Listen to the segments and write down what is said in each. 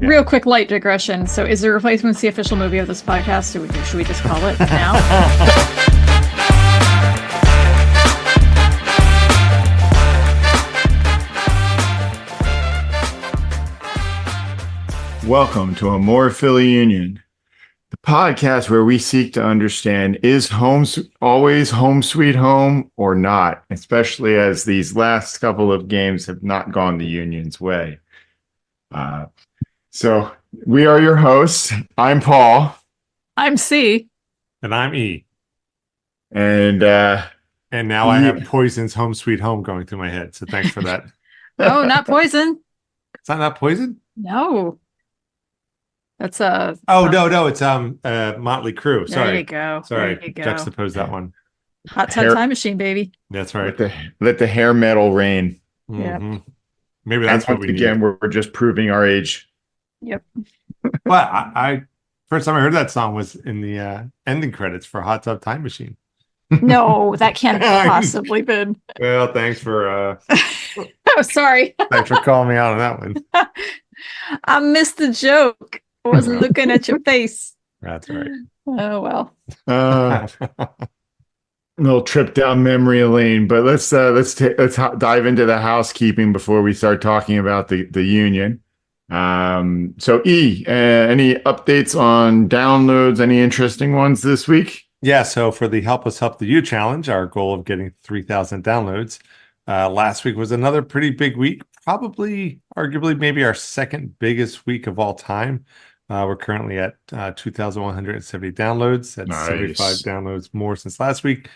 Yeah. Real quick, light digression. So, is The Replacements the official movie of this podcast? Should we just call it now? Welcome to amorephillyunion, the podcast where we seek to understand, is home always home sweet home or not, especially as these last couple of games have not gone the Union's way. So we are your hosts. I'm Paul. I'm C. And I'm E. And now I have Poison's Home Sweet Home going through my head. So thanks for that. Oh, not Poison. It's not Poison? No. That's no, it's Motley Crue. Sorry. There you go. Sorry. There you go. Juxtapose that one. Hot Tub Time Machine, baby. That's right. Let the hair metal reign. Mm-hmm. Maybe that's what we again, need. we're just proving our age. Yep. Well, I first time I heard that song was in the ending credits for Hot Tub Time Machine. No, that can't have possibly been. Well, thanks for Oh, sorry. thanks for calling me out on that one. I missed the joke. I wasn't looking at your face. That's right. Oh well. Little trip down memory lane, but let's dive into the housekeeping before we start talking about the Union. So E, any updates on downloads? Any interesting ones this week? Yeah, so for the Help Us Help the You challenge, our goal of getting 3,000 downloads, last week was another pretty big week, probably, arguably, maybe our second biggest week of all time. We're currently at 2,170 downloads. That's nice. 75 downloads more since last week.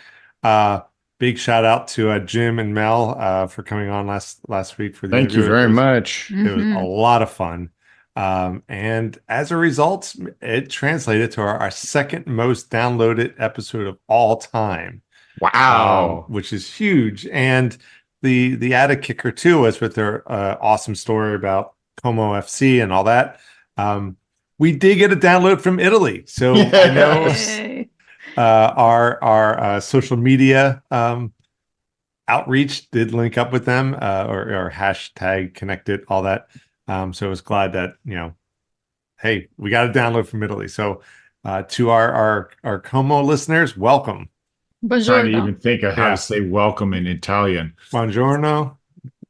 Big shout out to Jim and Mel for coming on last week for the Thank you very much. It was a lot of fun. And as a result, it translated to our second most downloaded episode of all time. Wow. Which is huge. And the added kicker too was with their awesome story about Como FC and all that. We did get a download from Italy. So I know our social media outreach did link up with them or hashtag connected, all that. So I was glad that, hey, we got a download from Italy. So to our Como listeners, welcome. I'm trying to even think of how to say welcome in Italian. Buongiorno,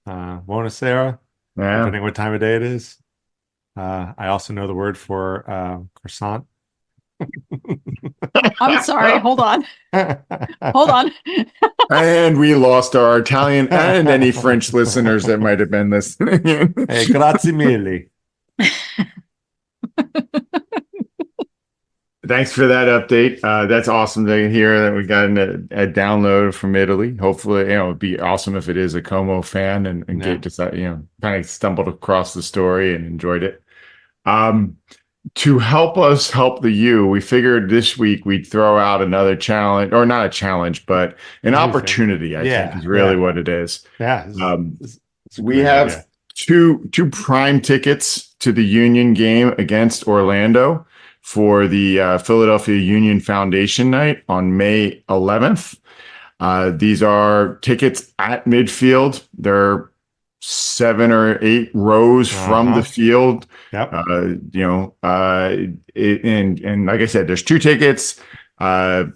buonasera, depending what time of day it is. I also know the word for croissant. I'm sorry. Hold on. And we lost our Italian and any French listeners that might have been listening. Hey, grazie mille. Thanks for that update. That's awesome to hear that we got a download from Italy. Hopefully, it'd be awesome if it is a Como fan and get to kind of stumbled across the story and enjoyed it. To help us help the you, we figured this week we'd throw out another challenge, or not a challenge, but an opportunity, I think is really what it is. Yeah. We have two prime tickets to the Union game against Orlando for the Philadelphia Union Foundation Night on May 11th. These are tickets at midfield. They're 7 or 8 rows from the field. Yep. And like I said, there's 2 tickets, a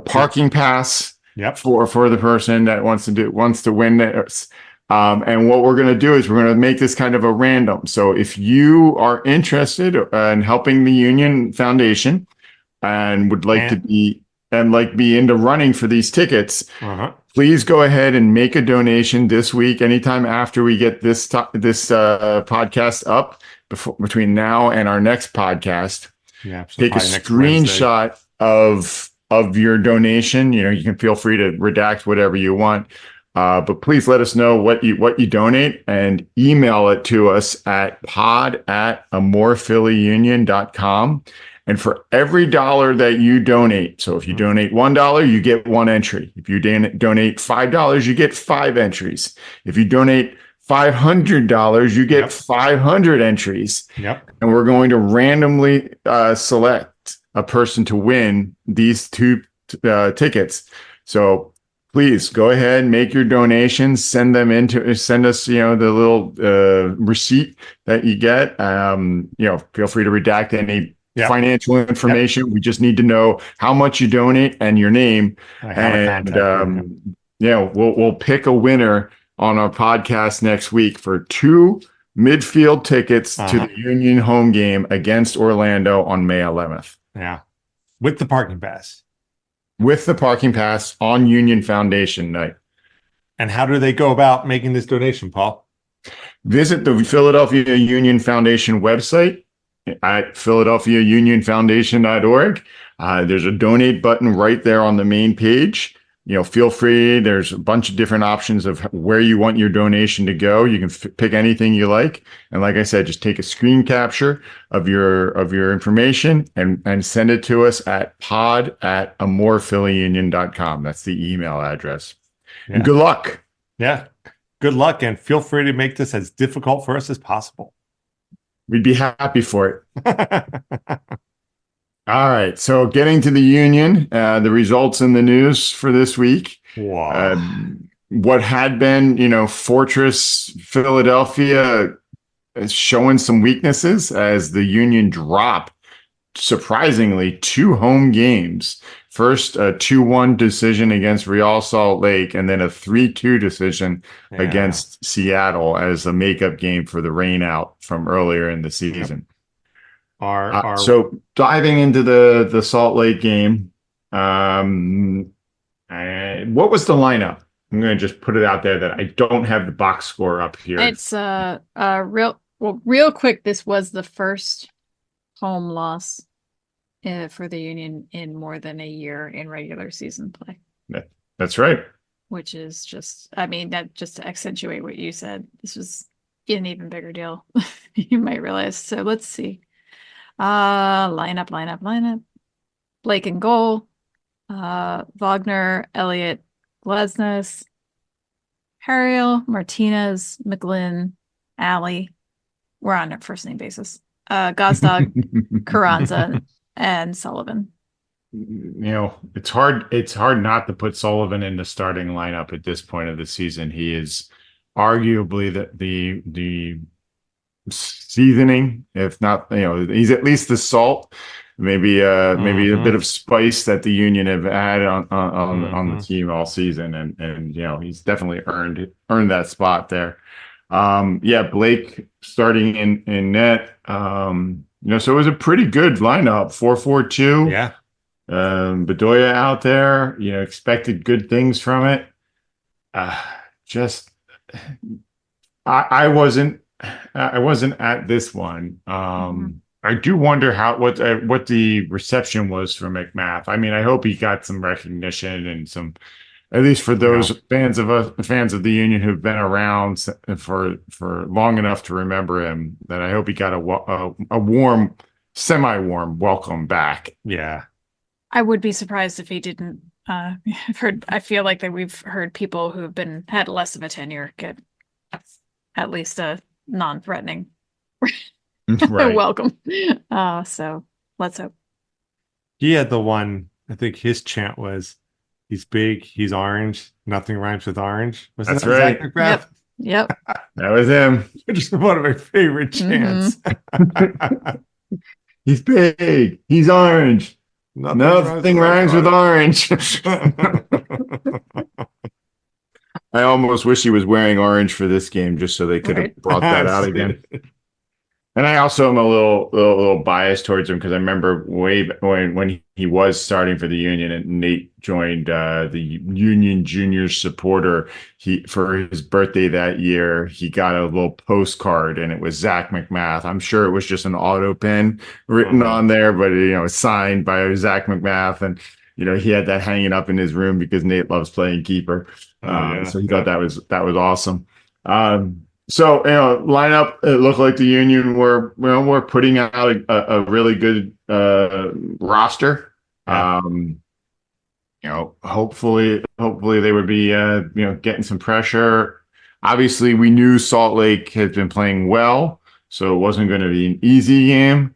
parking pass for the person that wants to win it. And what we're going to do is we're going to make this kind of a random. So if you are interested in helping the Union Foundation and would like to be into running for these tickets, please go ahead and make a donation this week. Anytime after we get this podcast up, between now and our next podcast, take a screenshot of your donation. You can feel free to redact whatever you want. But please let us know what you donate and email it to us at pod@amorephillyunion.com. And for every $1 that you donate, so if you donate $1, you get 1 entry. If you donate $5, you get 5 entries. If you donate $500, you get 500 entries. Yep. And we're going to randomly select a person to win these 2 tickets. So please go ahead, make your donations, send us, the little receipt that you get. Feel free to redact any financial information. We just need to know how much you donate and your name. We'll pick a winner on our podcast next week for 2 midfield tickets to the Union home game against Orlando on May 11th. Yeah. With the parking pass. With the parking pass on Union Foundation night. And how do they go about making this donation, Paul? Visit the Philadelphia Union Foundation website at philadelphiaunionfoundation.org. There's a donate button right there on the main page. Feel free. There's a bunch of different options of where you want your donation to go. You can pick anything you like. And like I said, just take a screen capture of your information and send it to us at pod@amorephillyunion.com. That's the email address. Yeah. And good luck. Yeah. Good luck. And feel free to make this as difficult for us as possible. We'd be happy for it. All right. So getting to the Union, the results in the news for this week. Wow. What had been, Fortress Philadelphia is showing some weaknesses as the Union drop, surprisingly, 2 home games. First, a 2-1 decision against Real Salt Lake, and then a 3-2 decision against Seattle as a makeup game for the rain out from earlier in the season. So diving into the Salt Lake game, what was the lineup? I'm going to just put it out there that I don't have the box score up here. It's real quick. This was the first home loss for the Union in more than a year in regular season play. That's right. Which is just to accentuate what you said, this was an even bigger deal. You might realize. So let's see. Lineup. Blake in goal. Wagner, Elliott, Glesnes, Harriel, Martinez, McGlynn, Alley. We're on a first name basis. Gazdag, Carranza, and Sullivan. It's hard not to put Sullivan in the starting lineup at this point of the season. He is arguably the seasoning, if not, he's at least the salt, maybe a bit of spice that the Union have had on the team all season, and he's definitely earned that spot there. Blake starting in net. So it was a pretty good lineup, 4-4-2. Yeah. Bedoya out there, expected good things from it. I wasn't at this one. I do wonder what the reception was for McMath. I hope he got some recognition and some, at least for those fans of the Union who've been around for long enough to remember him, that I hope he got a warm, semi-warm welcome back. Yeah. I would be surprised if he didn't. I feel like that we've heard people who have had less of a tenure get at least a non-threatening welcome. So let's hope. He had the one, I think his chant was, he's big, he's orange, nothing rhymes with orange. That's right. Zach McGrath? Yep. That was him. Just one of my favorite chants. He's big, he's orange. Nothing rhymes with orange. I almost wish he was wearing orange for this game just so they could have brought that out again. And I also am a little biased towards him because I remember when he was starting for the Union and Nate joined the Union Junior supporter. For his birthday that year, he got a little postcard and it was Zach McMath. I'm sure it was just an auto pen written on there, but signed by Zach McMath, and he had that hanging up in his room because Nate loves playing keeper. So he thought that was awesome. So, lineup, it looked like the Union were putting out a really good roster. Hopefully they would be, getting some pressure. Obviously, we knew Salt Lake had been playing well, so it wasn't going to be an easy game.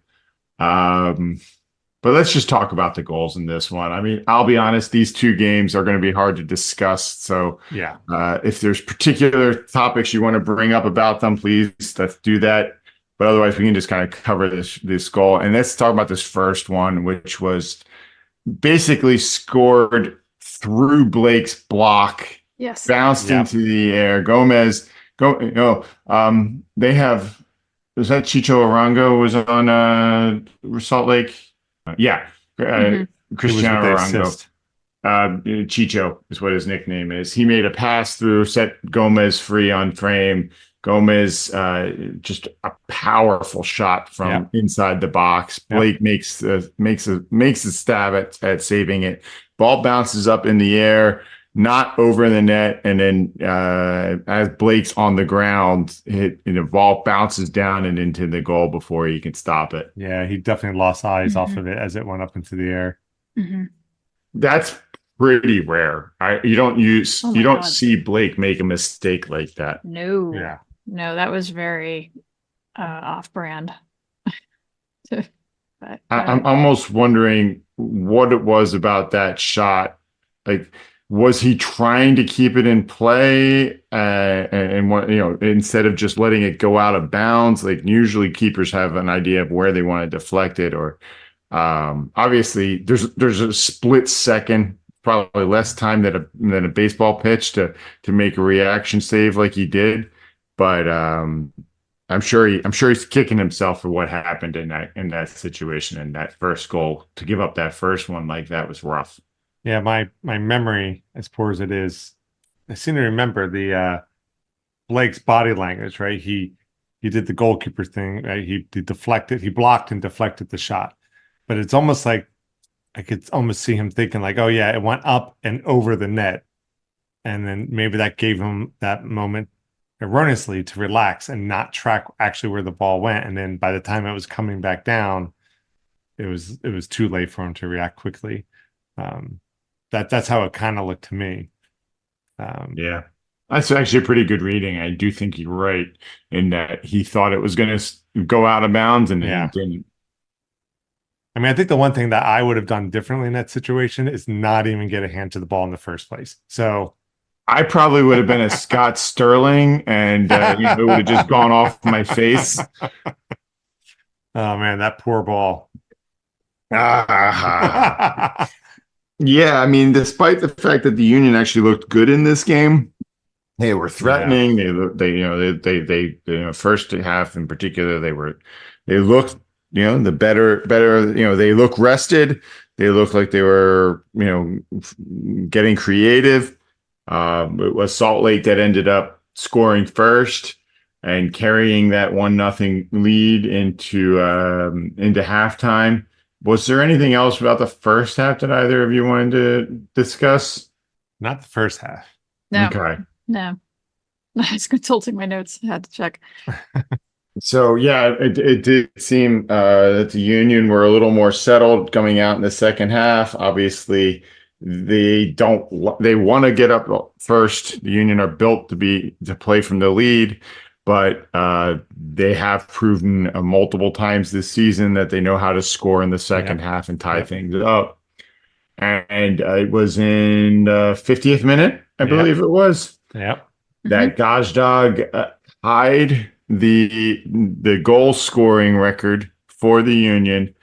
But let's just talk about the goals in this one. I mean, I'll be honest, these two games are going to be hard to discuss. So Yeah. if there's particular topics you want to bring up about them, please let's do that. But otherwise, we can just kind of cover this goal. And let's talk about this first one, which was basically scored through Blake's block. Yes. Bounced into the air. Gomez, they have, was that Chicho Arango was on Salt Lake? Yeah. Cristiano Arango. Chicho is what his nickname is. He made a pass through, set Gomez free on frame. Gomez, just a powerful shot from inside the box. Blake makes a stab at saving it. Ball bounces up in the air, not over the net, and then as Blake's on the ground, the ball bounces down and into the goal before he can stop it. Yeah, he definitely lost eyes off of it as it went up into the air. That's pretty rare. You don't see Blake make a mistake like that. No. Yeah. No, that was very off-brand. But, I'm almost wondering what it was about that shot. Like, was he trying to keep it in play and what, instead of just letting it go out of bounds? Like, usually keepers have an idea of where they want to deflect it, or obviously there's a split second, probably less time than a baseball pitch to make a reaction save like he did. But I'm sure he's kicking himself for what happened in that situation, and that first goal. To give up that first one like that was rough. Yeah, my memory, as poor as it is, I seem to remember the Blake's body language, right? He did the goalkeeper thing, right? He deflected, he blocked and deflected the shot. But it's almost like I could almost see him thinking like, oh yeah, it went up and over the net. And then maybe that gave him that moment erroneously to relax and not track actually where the ball went. And then by the time it was coming back down, it was too late for him to react quickly. That's how it kind of looked to me. Yeah, that's actually a pretty good reading. I do think you're right in that he thought it was going to go out of bounds, and it didn't. I mean, I think the one thing that I would have done differently in that situation is not even get a hand to the ball in the first place. So I probably would have been a Scott Sterling, and it would have just gone off my face. Oh man, that poor ball. Yeah, I mean, despite the fact that the Union actually looked good in this game, they were threatening. They first half in particular, they looked, the better, they look rested. They looked like they were, getting creative. It was Salt Lake that ended up scoring first and carrying that 1-0 lead into halftime. Was there anything else about the first half that either of you wanted to discuss? Not the first half. No. Okay. No. I was consulting my notes. I had to check. So yeah, it did seem that the Union were a little more settled coming out in the second half. Obviously, they want to get up first. The Union are built to play from the lead, but they have proven multiple times this season that they know how to score in the second half and tie things up. And it was in the 50th minute, I believe it was. Yep. That Gazdag tied the goal scoring record for the Union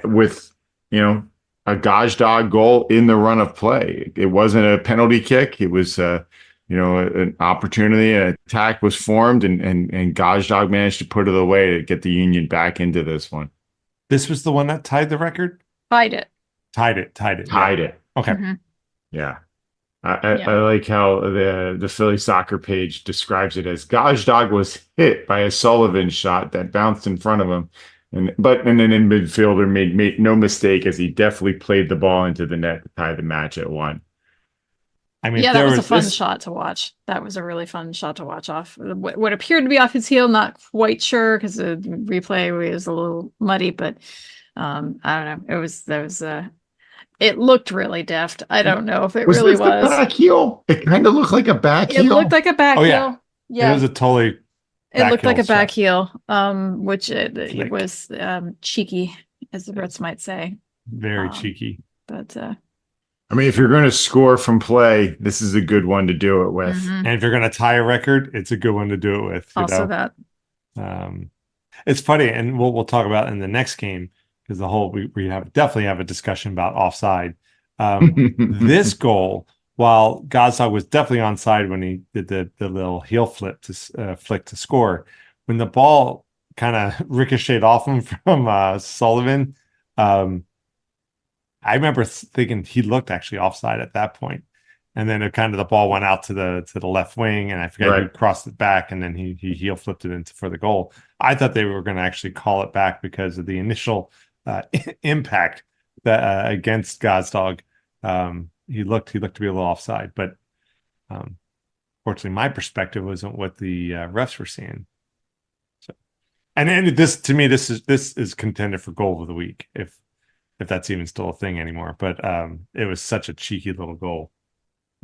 with a Gazdag goal in the run of play. It wasn't a penalty kick. It was an opportunity, an attack was formed, and Gazdag managed to put it away to get the Union back into this one. This was the one that tied the record? Tied it. Tied it. Okay. Yeah. I like how the Philly soccer page describes it as Gazdag was hit by a Sullivan shot that bounced in front of him. And then in midfielder made no mistake, as he definitely played the ball into the net to tie the match at 1. I mean, that was a fun shot to watch. That was a really fun shot to watch off what appeared to be off his heel. Not quite sure because the replay was a little muddy, but I don't know. It looked really deft. I don't know if it really was. The back heel? It kind of looked like a back heel. It looked like a back heel. Yeah. It was a totally It looked like a back shot. heel, which it Flick. was cheeky, as the Brits might say. Very cheeky. But I mean, if you're going to score from play, this is a good one to do it with. mhm. And if you're going to tie a record, it's a good one to do it with. Also that. It's funny, and we'll talk about it in the next game because we definitely have a discussion about offside. This goal, while Gazdag was definitely onside when he did the little heel flick to score, when the ball kind of ricocheted off him from Sullivan, I remember thinking he looked actually offside at that point. And then the ball went out to the left wing, and I forget who crossed it back, and then he heel flipped it for the goal. I thought they were going to actually call it back because of the initial impact that against Gazdag. He looked to be a little offside, but fortunately, my perspective wasn't what the refs were seeing. So, and this to me, this is contender for goal of the week if that's even still a thing anymore. But it was such a cheeky little goal.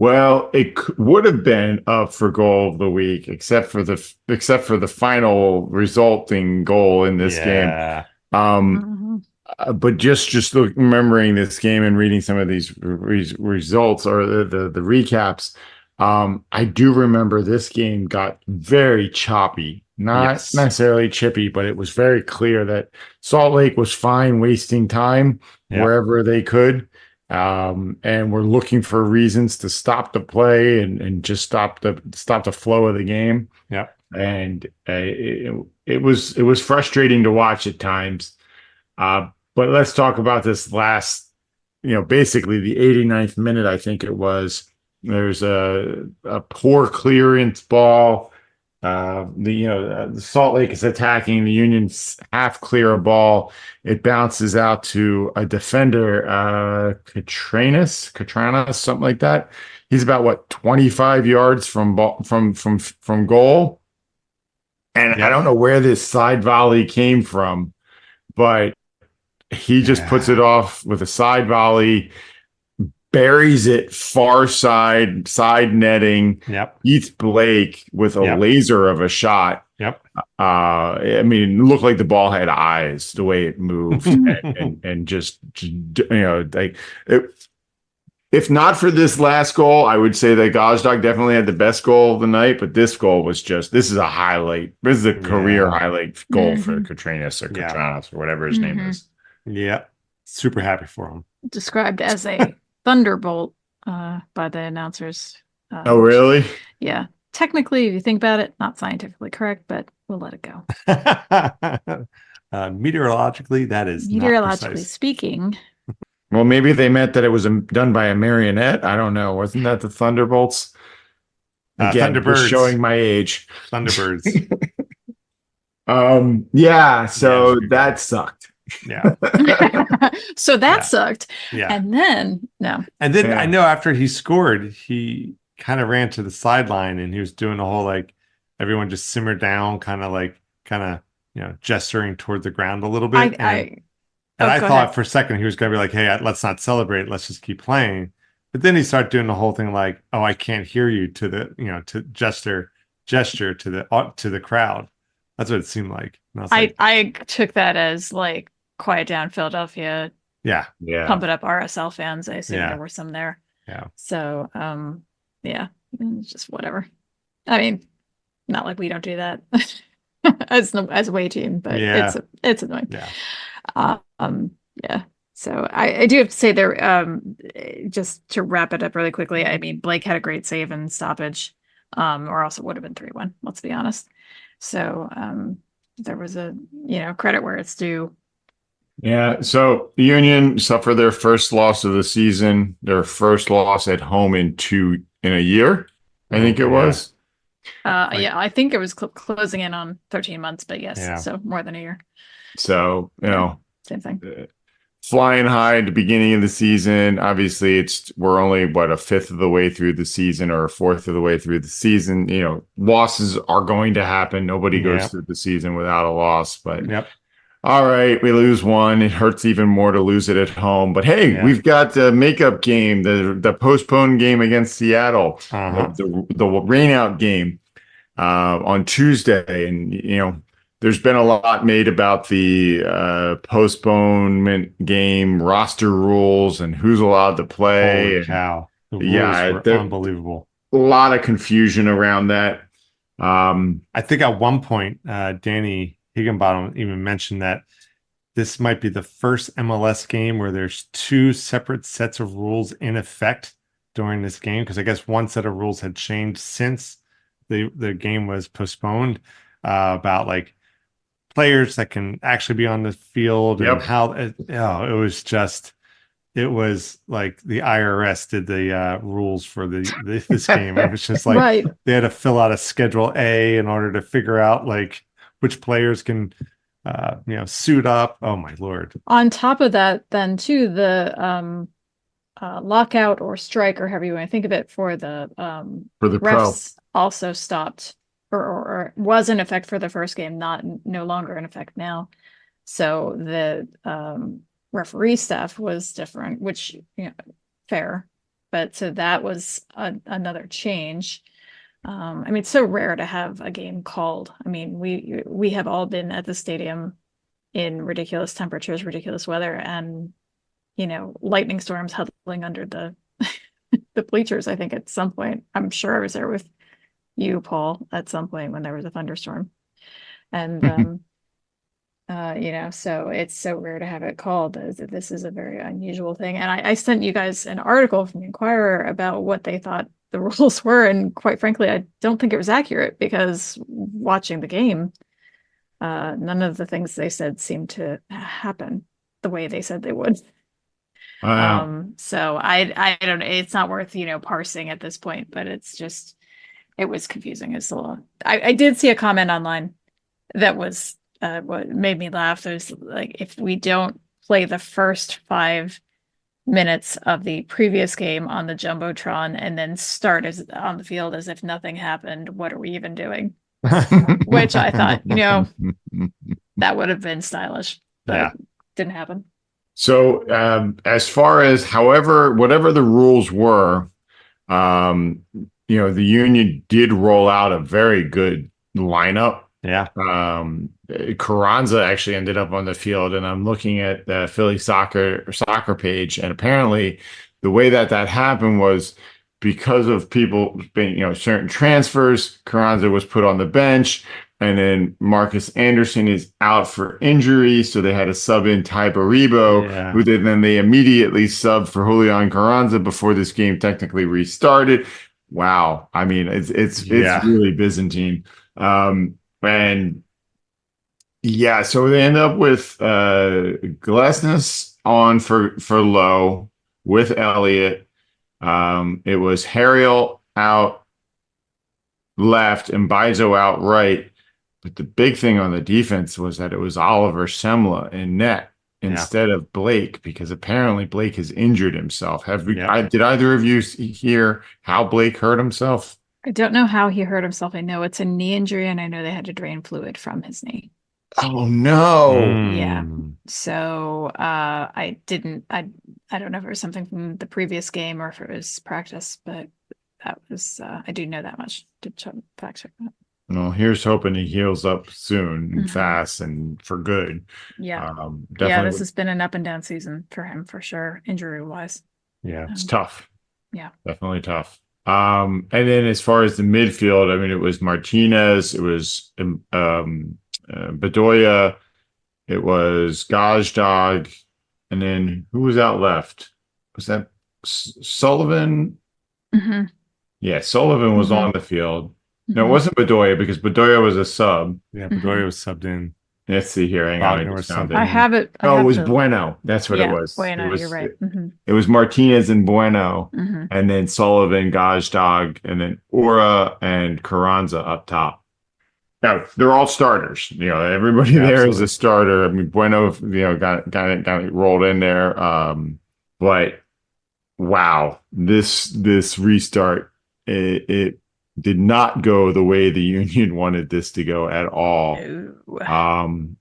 Well, it would have been up for goal of the week, except for the final resulting goal in this game. But just remembering this game and reading some of these results or the recaps, I do remember this game got very choppy. Not necessarily chippy, but it was very clear that Salt Lake was fine wasting time wherever they could. And we're looking for reasons to stop the play and just stop the flow of the game. Yeah. And it was frustrating to watch at times. But let's talk about this last, basically the 89th minute, I think it was. There's a poor clearance ball. The Salt Lake is attacking the Union's half clear ball. It bounces out to a defender, Katranas, something like that. He's about 25 yards from goal. And I don't know where this side volley came from, but he just puts it off with a side volley. Buries it far side netting. Keith Blake with a laser of a shot. I mean, it looked like the ball had eyes the way it moved, and just if not for this last goal, I would say that Gazdag definitely had the best goal of the night. But this goal was this is a highlight. This is a career highlight goal for Katranas or Katranas or whatever his name is. Yeah, super happy for him. Described as a thunderbolt by the announcers. Oh, really? Yeah. Technically, if you think about it, not scientifically correct, but we'll let it go. Meteorologically, that is meteorologically speaking. Well, maybe they meant that it was done by a marionette. I don't know. Wasn't that the Thunderbolts? Again, Thunderbirds. Showing my age. Thunderbirds. So that sucked. Yeah. So that sucked. Yeah. And then I know after he scored, he kind of ran to the sideline and he was doing a whole everyone just simmered down, kind of gesturing toward the ground a little bit. I thought for a second he was going to be like, "Hey, let's not celebrate. Let's just keep playing." But then he started doing the whole thing like, "Oh, I can't hear you," to the to gesture to the crowd. That's what it seemed like. And I took that as quiet down Philadelphia. Yeah. Pump it up RSL fans. I assume there were some there. Yeah. So it's just whatever. I mean, not like we don't do that as a away team, but it's annoying. Yeah. So I do have to say there, just to wrap it up really quickly. I mean, Blake had a great save and stoppage, or else it would have been 3-1. Let's be honest. So there was a credit where it's due. Yeah. So the Union suffered their first loss of the season, their first loss at home in a year. I think it was. I think it was closing in on 13 months, but yes, so more than a year. So same thing. Flying high at the beginning of the season. Obviously, we're only a fifth of the way through the season or a fourth of the way through the season. Losses are going to happen. Nobody goes through the season without a loss. But all right, we lose one. It hurts even more to lose it at home. But hey, we've got the makeup game, the postponed game against Seattle, the rainout game. on Tuesday, and there's been a lot made about the postponement game roster rules and who's allowed to play. Holy cow. The rules Yeah, were unbelievable. A lot of confusion around that. I think at one point, Danny Higginbottom even mentioned that this might be the first MLS game where there's two separate sets of rules in effect during this game, because I guess one set of rules had changed since the game was postponed, about like players that can actually be on the field and how it was like the IRS did the rules for this game. It was just like Right. They had to fill out a Schedule A in order to figure out like which players can suit up. Oh my Lord. On top of that, then too, the lockout or strike, or however you want to think of it, for the refs also stopped or was in effect for the first game, no longer in effect now. So the referee staff was different, which fair, but so that was another change. I mean, it's so rare to have a game called. I mean, we have all been at the stadium in ridiculous temperatures, ridiculous weather, and lightning storms huddling under the the bleachers. I think at some point, I'm sure I was there with you, Paul, at some point when there was a thunderstorm, and so it's so rare to have it called. This is a very unusual thing, and I sent you guys an article from the Inquirer about what they thought the rules were, and quite frankly, I don't think it was accurate, because watching the game, none of the things they said seemed to happen the way they said they would. Wow. So I don't know. It's not worth parsing at this point, but it's just, it was confusing. It's a little. I did see a comment online that was what made me laugh. It was like, if we don't play the first 5 minutes of the previous game on the Jumbotron and then start on the field as if nothing happened, what are we even doing? Which I thought, that would have been stylish, but didn't happen. So as far as whatever the rules were, the Union did roll out a very good lineup. Yeah. Carranza actually ended up on the field, and I'm looking at the Philly soccer page, and apparently the way that happened was because of people being, certain transfers. Carranza was put on the bench, and then Marcus Anderson is out for injury, so they had to sub in Ty Baribo, who then they immediately subbed for Julian Carranza before this game technically restarted. Wow, I mean, it's really Byzantine. And so they end up with Glesnes on for Lowe with Elliott. It was Harriel out left and Bizo out right. But the big thing on the defense was that it was Oliver Semla in net instead of Blake, because apparently Blake has injured himself. Did either of you hear how Blake hurt himself? I don't know how he hurt himself. I know it's a knee injury, and I know they had to drain fluid from his knee. Oh no. Yeah. So I don't know if it was something from the previous game or if it was practice, but that was I do know that much. Did fact check that. Well, here's hoping he heals up soon and fast and for good. Yeah. Definitely. This has been an up and down season for him for sure, injury wise. Yeah, it's tough. Yeah. Definitely tough. And then as far as the midfield, I mean, it was Martinez, it was Bedoya, it was Gazdag, and then who was out left? Was that Sullivan? Mm-hmm. Yeah, Sullivan was on the field. No, it wasn't Bedoya, because Bedoya was a sub. Yeah, Bedoya was subbed in. Let's see here. Hang on. I have it. It was Bueno. That's what it was. Bueno, you're right. It was Martinez and Bueno, and then Sullivan, Gazdag, and then Ura and Carranza up top. Now, they're all starters. Everybody there is a starter. I mean, Bueno, got rolled in there. But wow, this restart, it did not go the way the Union wanted this to go at all. The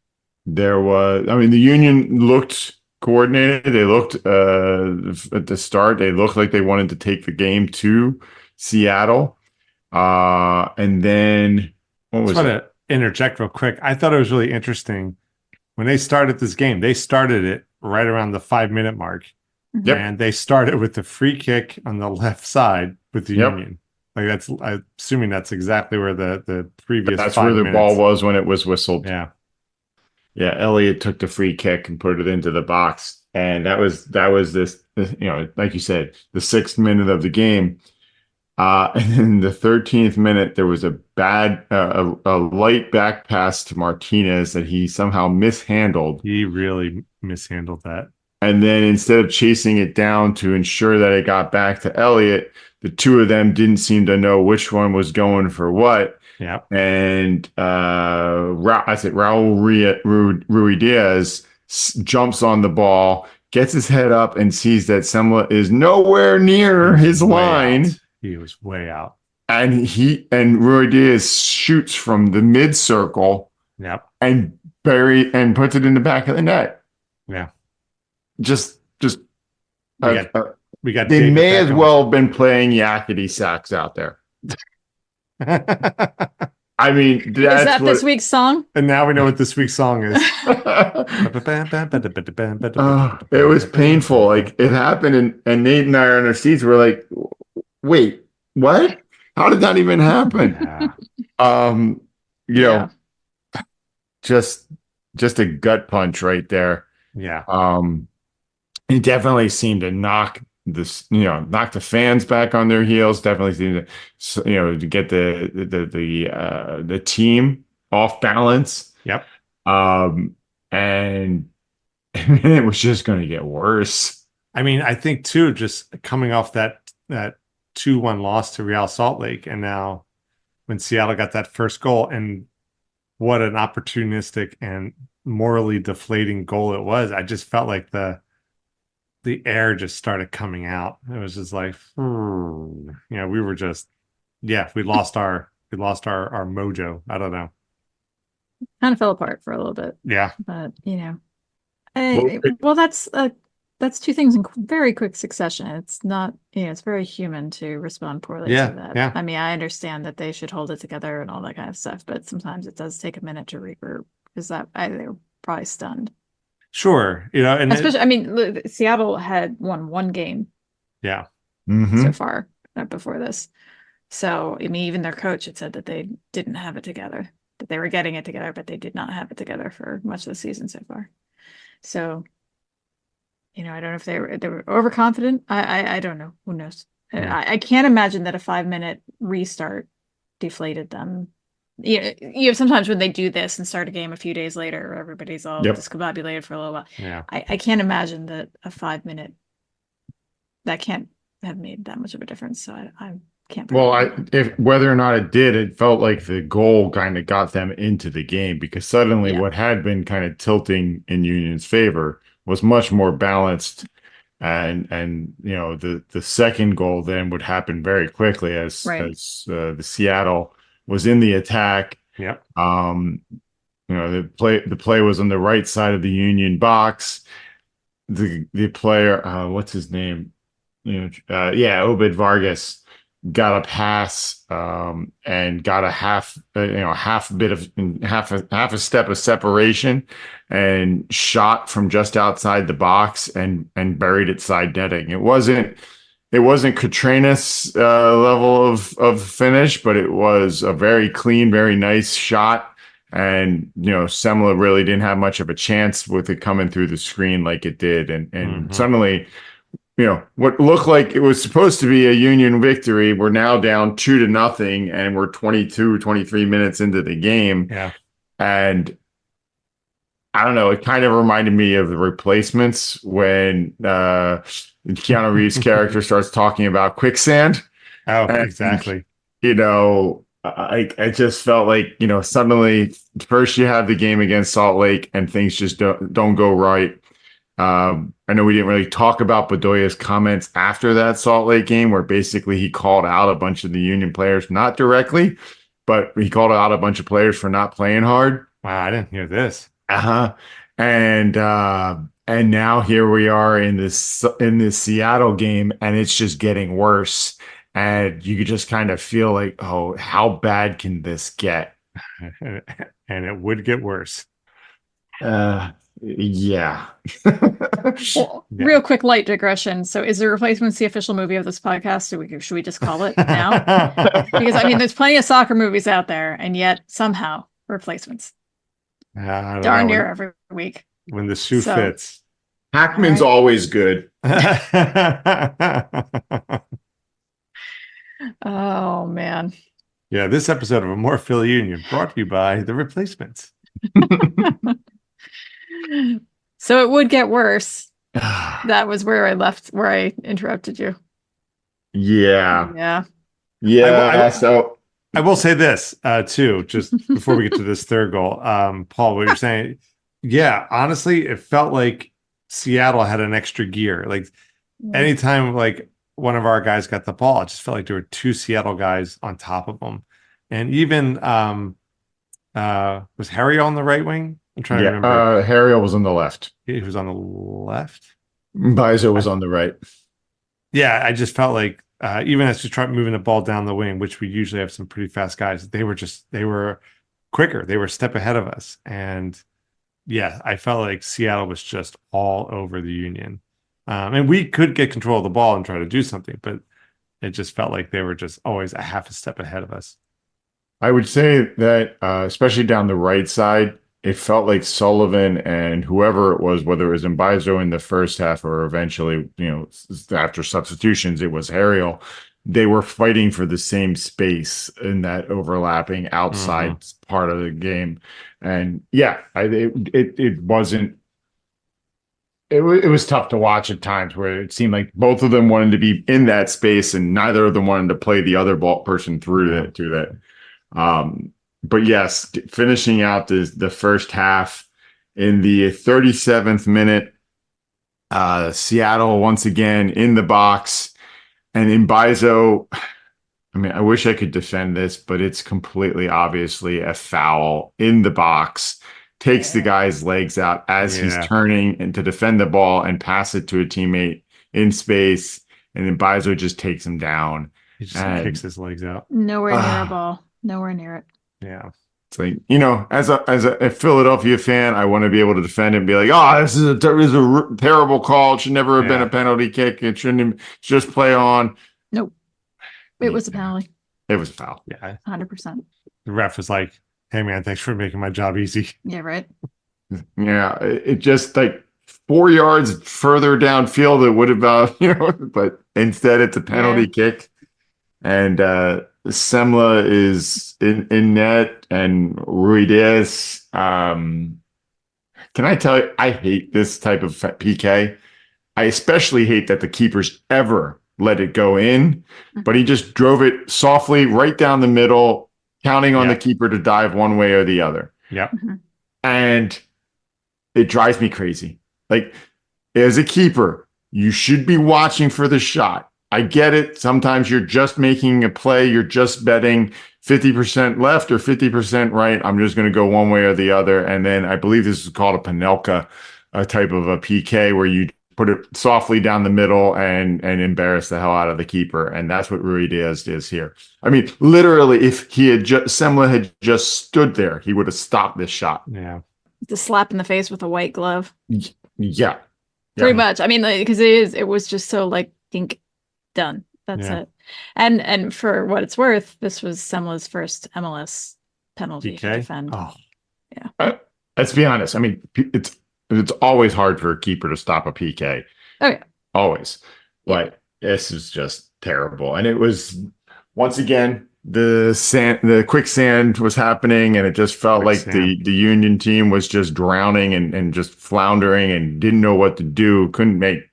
Union looked coordinated. They looked at the start, they looked like they wanted to take the game to Seattle. And then what I just was want it? to interject real quick. I thought it was really interesting when they started this game. They started it right around the 5 minute mark, Mhm. Yep. and they started with the free kick on the left side with the Yep. Union. Like I'm assuming that's exactly where the previous That's 5 where the minutes. ball was when it was whistled. Yeah. Yeah, Elliott took the free kick and put it into the box, and that was this, like you said, the 6th minute of the game. And in the 13th minute, there was a bad, a light back pass to Martinez that he somehow mishandled. He really mishandled that. And then instead of chasing it down to ensure that it got back to Elliott, the two of them didn't seem to know which one was going for what. Yeah. And Raul Rui Diaz jumps on the ball, gets his head up, and sees that Semla is nowhere near his line. He was way out. And Rui Diaz shoots from the mid circle. Yep. And puts it in the back of the net. Yeah. Just we got they may as well have been playing yakety sax out there. I mean, is that this week's song? And now we know what this week's song is. It was painful. Like it happened, and Nate and I are on our seats. We're like, wait, what? How did that even happen? Yeah. Just a gut punch right there. Yeah. It definitely seemed to knock the fans back on their heels. Definitely seemed to, to get the team off balance. Yep. And it was just going to get worse. I mean, I think too, just coming off that 2-1 loss to Real Salt Lake, and now when Seattle got that first goal, and what an opportunistic and morally deflating goal it was. I just felt like the air just started coming out. It was just like, we were just, we lost our mojo. I don't know. Kind of fell apart for a little bit. Yeah. But, that's two things in very quick succession. It's not, it's very human to respond poorly to that. Yeah. I mean, I understand that they should hold it together and all that kind of stuff, but sometimes it does take a minute to regroup because they were probably stunned. Sure. And especially, Seattle had won one game. Yeah. So far before this. So, I mean, even their coach had said that they didn't have it together, that they were getting it together, but they did not have it together for much of the season so far. So, I don't know if they were overconfident. I don't know. Who knows? Yeah. I can't imagine that a 5-minute restart deflated them. Sometimes when they do this and start a game a few days later, everybody's all discombobulated for a little while. Yeah. I can't imagine that a 5-minute that can't have made that much of a difference. So I can't. Well, if whether or not it did, it felt like the goal kind of got them into the game because suddenly what had been kind of tilting in Union's favor was much more balanced, and the second goal then would happen very quickly as the Seattle was in the attack. Yeah. The play was on the right side of the Union box. The player, what's his name? Obed Vargas got a pass and got a half a step of separation and shot from just outside the box and buried it side netting. It wasn't Katrinas level of finish, but it was a very clean, very nice shot. And Semla really didn't have much of a chance with it coming through the screen like it did, and suddenly. What looked like it was supposed to be a Union victory, we're now down 2-0 and we're 23 minutes into the game. Yeah. And I don't know, it kind of reminded me of The Replacements when Keanu Reeves' character starts talking about quicksand. Oh, exactly. I just felt like, suddenly first you have the game against Salt Lake and things just don't go right. I know we didn't really talk about Bedoya's comments after that Salt Lake game, where basically he called out a bunch of the Union players, not directly, but he called out a bunch of players for not playing hard. Wow, I didn't hear this. And now here we are in this Seattle game, and it's just getting worse. and you could just kind of feel like, oh, how bad can this get? And it would get worse. Yeah. Well, real quick light digression. So is The Replacements the official movie of this podcast? Should we just call it now? Because I mean, there's plenty of soccer movies out there, and yet somehow Replacements darn near every week. When the shoe fits. Hackman's always good. Oh man. Yeah, this episode of amorephillyunion brought to you by The Replacements. So it would get worse. That was where I interrupted you. Yeah. So I will say this too, just before we get to this third goal. Paul, what you're saying, yeah, honestly, it felt like Seattle had an extra gear. Like anytime like one of our guys got the ball, it just felt like there were two Seattle guys on top of them. And even was Harry on the right wing? I'm trying to remember. Harry was on the left. He was on the left. Bizo was on the right. Yeah, I just felt like even as we tried moving the ball down the wing, which we usually have some pretty fast guys, they were quicker. They were a step ahead of us. And yeah, I felt like Seattle was just all over the Union. And we could get control of the ball and try to do something, but it just felt like they were just always a half a step ahead of us. I would say that, especially down the right side, it felt like Sullivan and whoever it was, whether it was Mbizo in the first half or eventually, after substitutions, it was Harriel. They were fighting for the same space in that overlapping outside part of the game. And yeah, it wasn't. It was tough to watch at times where it seemed like both of them wanted to be in that space and neither of them wanted to play the other person through that. But yes, finishing out the first half in the 37th minute, Seattle once again in the box, and Mbizo, I mean, I wish I could defend this, but it's completely obviously a foul in the box. Takes the guy's legs out as he's turning and to defend the ball and pass it to a teammate in space, and then Mbizo just takes him down. He just kicks his legs out. Nowhere near a ball. Nowhere near it. Yeah. It's like, as a Philadelphia fan, I want to be able to defend it and be like, oh, this is a terrible call. It should never have been a penalty kick. It shouldn't just play on. Nope. It was a penalty. It was a foul. Yeah. 100%. The ref was like, hey, man, thanks for making my job easy. Yeah, right. Yeah. It just like 4 yards further downfield, it would have, but instead it's a penalty kick. And Semla is in net and Ruidiaz. Can I tell you, I hate this type of PK. I especially hate that the keepers ever let it go in, but he just drove it softly right down the middle, counting on the keeper to dive one way or the other. Yeah. And it drives me crazy. Like, as a keeper, you should be watching for the shot. I get it. Sometimes you're just making a play. You're just betting 50% left or 50% right. I'm just going to go one way or the other. And then I believe this is called a Panelka type of a PK where you put it softly down the middle and embarrass the hell out of the keeper. And that's what Ruidiaz is here. I mean, literally, if he had Semla had just stood there, he would have stopped this shot. Yeah. The slap in the face with a white glove. Yeah. Pretty much. I mean, because it was just so like, think done. That's it. And for what it's worth, this was Semla's first MLS penalty to defend. Oh. Yeah. Let's be honest. I mean, it's always hard for a keeper to stop a PK. Oh yeah. Always. But this is just terrible. And it was once again the quicksand was happening, and it just felt like the Union team was just drowning and just floundering and didn't know what to do. Couldn't make,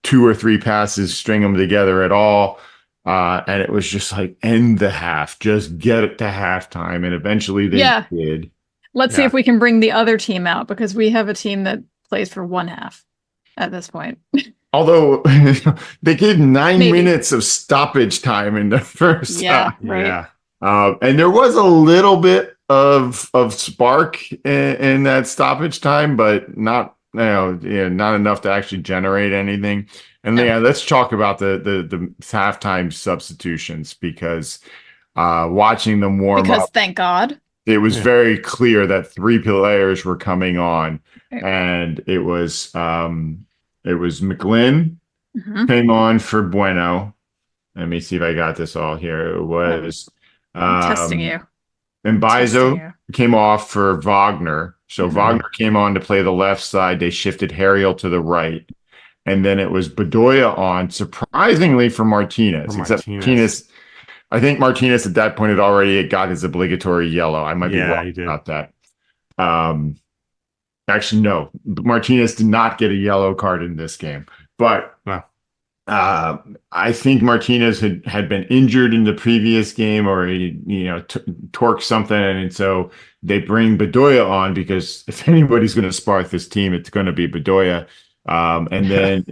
2 or 3 passes, string them together at all. And it was just like, end the half, just get it to halftime. And eventually they did. Let's see if we can bring the other team out, because we have a team that plays for one half at this point. Although they gave 9 minutes of stoppage time in the first half. Right. Yeah. And there was a little bit of spark in that stoppage time, but not not enough to actually generate anything. And Yeah. yeah, let's talk about the halftime substitutions because watching them warm Because up, thank God. it was Yeah. very clear that three players were coming on, Yeah. and it was McGlynn Mhm. came on for Bueno. Let me see if I got this all here. It was I'm testing you. and Testing Bizo you. came off for Wagner. So Mhm. Wagner came on to play the left side. They shifted Harriel to the right. And then it was Bedoya on, surprisingly, for Martinez. For Except Martinez. I think Martinez at that point had already got his obligatory yellow. I might be Yeah, wrong he did. about that. Actually, no. Martinez did not get a yellow card in this game. But Wow. I think Martinez had been injured in the previous game, or he torqued something, and so they bring Bedoya on because if anybody's going to spark this team, it's going to be Bedoya. And then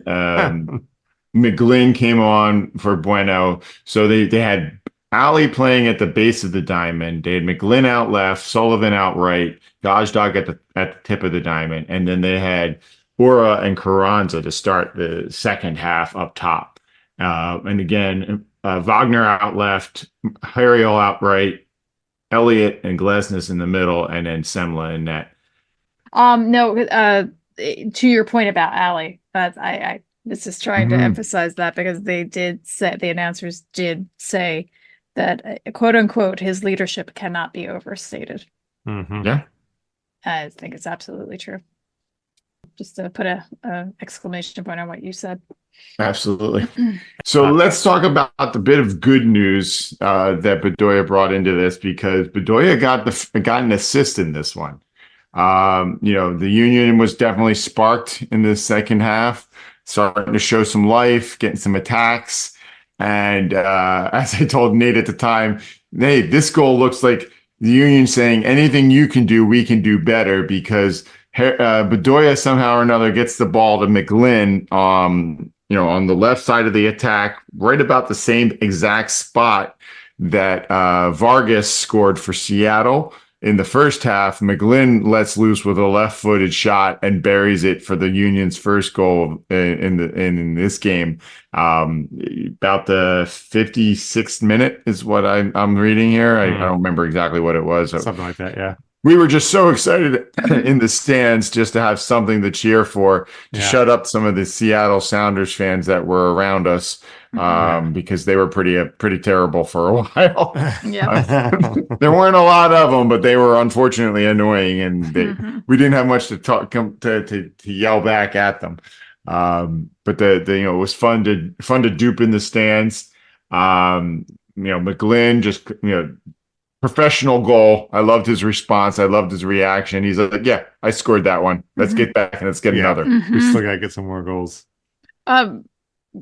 McGlynn came on for Bueno, so they had Ali playing at the base of the diamond. They had McGlynn out left, Sullivan out right, Gazdag at the tip of the diamond, and then they had Ura and Carranza to start the second half up top. And again, Wagner out left, Harriel out right, Elliott and Glesnes in the middle, and then Semla in net. No, to your point about Ali, I was just trying to Mhm. emphasize that because they did say, the announcers did say that quote unquote his leadership cannot be overstated. Mhm. Yeah, I think it's absolutely true. Just to put a exclamation point on what you said. absolutely. So let's talk about the bit of good news that Bedoya brought into this, because Bedoya got an assist in this one. The Union was definitely sparked in the second half, starting to show some life, getting some attacks. And as I told Nate at the time, hey, this goal looks like the Union saying anything you can do, we can do better, because Bedoya somehow or another gets the ball to McGlynn, on the left side of the attack, right about the same exact spot that Vargas scored for Seattle. In the first half, McGlynn lets loose with a left-footed shot and buries it for the Union's first goal in this game. About the 56th minute is what I'm reading here. I don't remember exactly what it was. Something like that, yeah. We were just so excited in the stands just to have something to cheer for, to shut up some of the Seattle Sounders fans that were around us, because they were pretty terrible for a while. Yeah. There weren't a lot of them, but they were unfortunately annoying, and we didn't have much to to yell back at them. But it was fun to dupe in the stands. McGlynn just professional goal. I loved his response. I loved his reaction. He's like, yeah, I scored that one. Let's get back and let's get another. We still gotta get some more goals.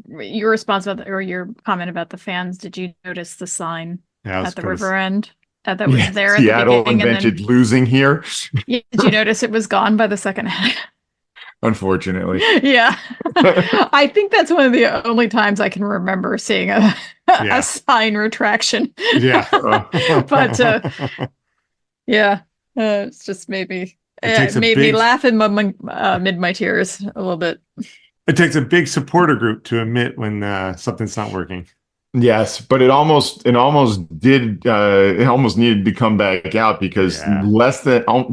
Your response about or your comment about the fans, did you notice the sign at the river end that was there at Seattle the beginning? invented losing here. Yeah, did you notice it was gone by the second half? Unfortunately. Yeah. I think that's one of the only times I can remember seeing a sign retraction. Yeah. But it's just maybe it made me laugh amid my tears a little bit. It takes a big supporter group to admit when something's not working. Yes, but it almost needed to come back out, because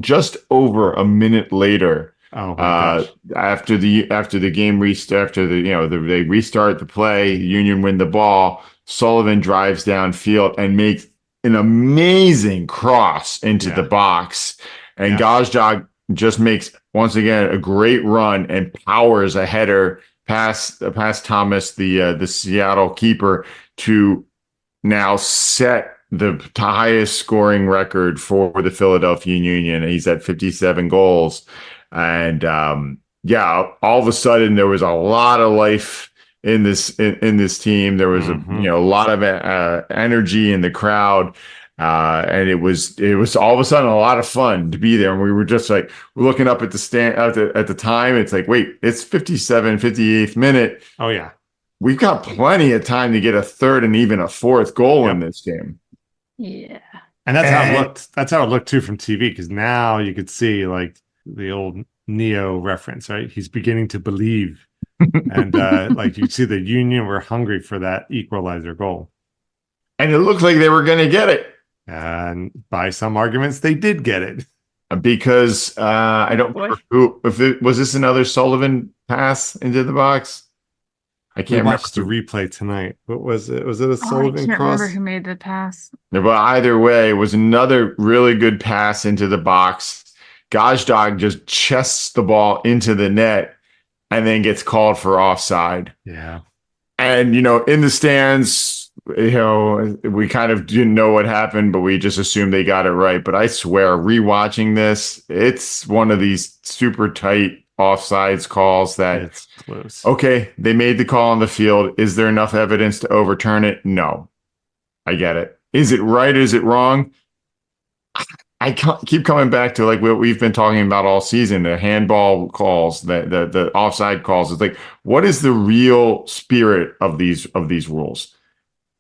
just over a minute later, after the game restart, they restart the play, Union win the ball, Sullivan drives downfield and makes an amazing cross into the box, and Gazdag just makes once again a great run and powers a header past Thomas, the Seattle keeper, to now set the highest scoring record for the Philadelphia Union. He's at 57 goals. And all of a sudden there was a lot of life in this team. There was a lot of energy in the crowd. And it was all of a sudden a lot of fun to be there. And we were just like looking up at the stand at the time. It's like, wait, it's 58th minute. Oh yeah. We've got plenty of time to get a third and even a fourth goal in this game. Yeah. And that's how it looked. That's how it looked too from TV, because now you could see like the old Neo reference, right? He's beginning to believe. And like you see the Union were hungry for that equalizer goal. And it looked like they were going to get it. And by some arguments, they did get it. Because I don't remember who, was this another Sullivan pass into the box? I can't watch remember. the replay tonight. What was it? Was it a Sullivan I can't cross? remember who made the pass. But either way, it was another really good pass into the box. Gazdag just chests the ball into the net and then gets called for offside. Yeah. And, in the stands, we kind of didn't know what happened, but we just assumed they got it right. But I swear, rewatching this, it's one of these super tight offsides calls that It's close. Okay, they made the call on the field. Is there enough evidence to overturn it? No. I get it. Is it right? Is it wrong? I keep coming back to like what we've been talking about all season, the handball calls, the offside calls. It's like, what is the real spirit of these rules?